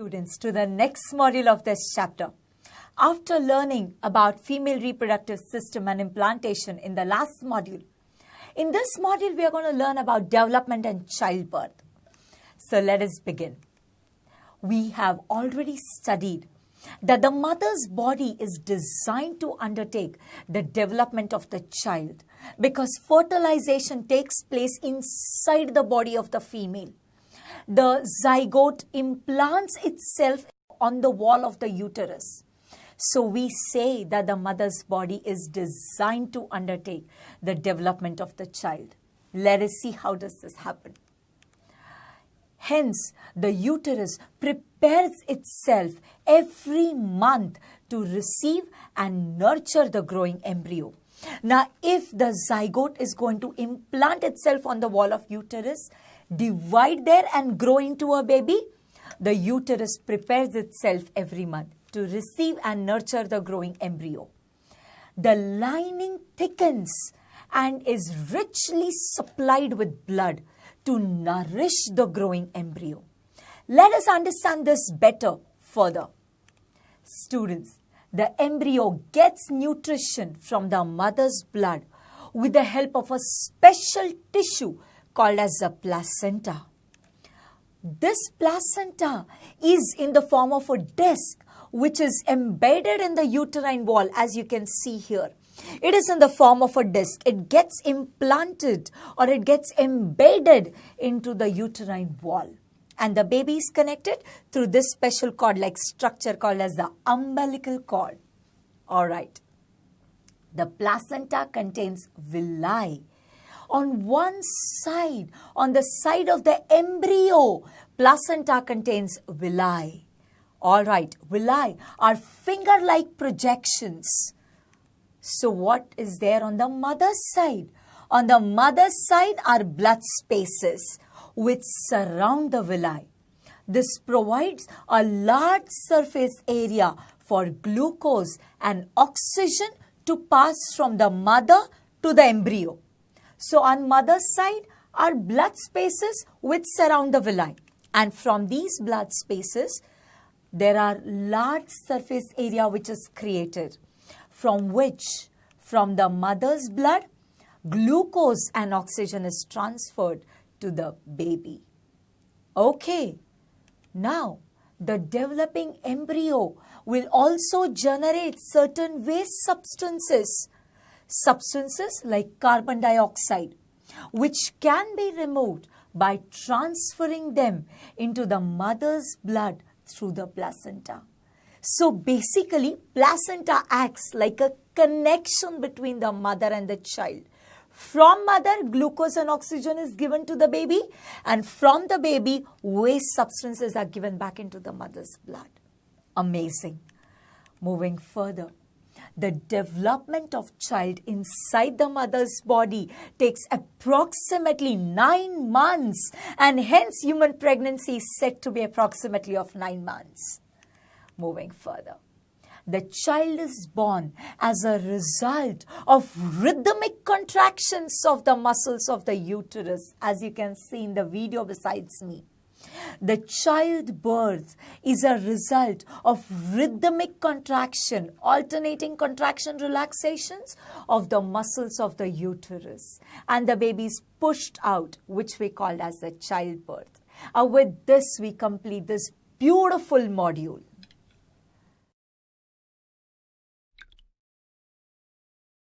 Students, to the next module of this chapter. After learning about female reproductive system and implantation in the last module, in this module we are going to learn about development and childbirth. So let us begin. We have already studied that the mother's body is designed to undertake the development of the child because fertilization takes place inside the body of the female. The zygote implants itself on the wall of the uterus. So we say that the mother's body is designed to undertake the development of the child. Let us see how does this happen. Hence, the uterus prepares itself every month to receive and nurture the growing embryo. Now, if the zygote is going to implant itself on the wall of uterus, divide there and grow into a baby, the uterus prepares itself every month to receive and nurture the growing embryo. The lining thickens and is richly supplied with blood to nourish the growing embryo. Let us understand this better further. Students, the embryo gets nutrition from the mother's blood with the help of a special tissue called as the placenta. This placenta is in the form of a disc which is embedded in the uterine wall, as you can see here. It is in the form of a disc. It gets implanted or it gets embedded into the uterine wall. And the baby is connected through this special cord-like structure called as the umbilical cord. Alright. The placenta contains villi. On one side, on the side of the embryo, placenta contains villi. Alright, villi are finger-like projections. So what is there on the mother's side? On the mother's side are blood spaces which surround the villi. This provides a large surface area for glucose and oxygen to pass from the mother to the embryo. So on mother's side are blood spaces which surround the villi. And from these blood spaces, there are large surface area which is created, from which, from the mother's blood, glucose and oxygen is transferred to the baby. Okay, now the developing embryo will also generate certain waste substances like carbon dioxide, which can be removed by transferring them into the mother's blood through the placenta. So basically, placenta acts like a connection between the mother and the child. From mother, glucose and oxygen is given to the baby, and from the baby, waste substances are given back into the mother's blood. Amazing. Moving further. The development of child inside the mother's body takes approximately 9 months, and hence human pregnancy is said to be approximately of 9 months. Moving further. The child is born as a result of rhythmic contractions of the muscles of the uterus, as you can see in the video besides me. The childbirth is a result of rhythmic contraction, alternating contraction relaxations of the muscles of the uterus. And the baby is pushed out, which we call as the childbirth. With this, we complete this beautiful module.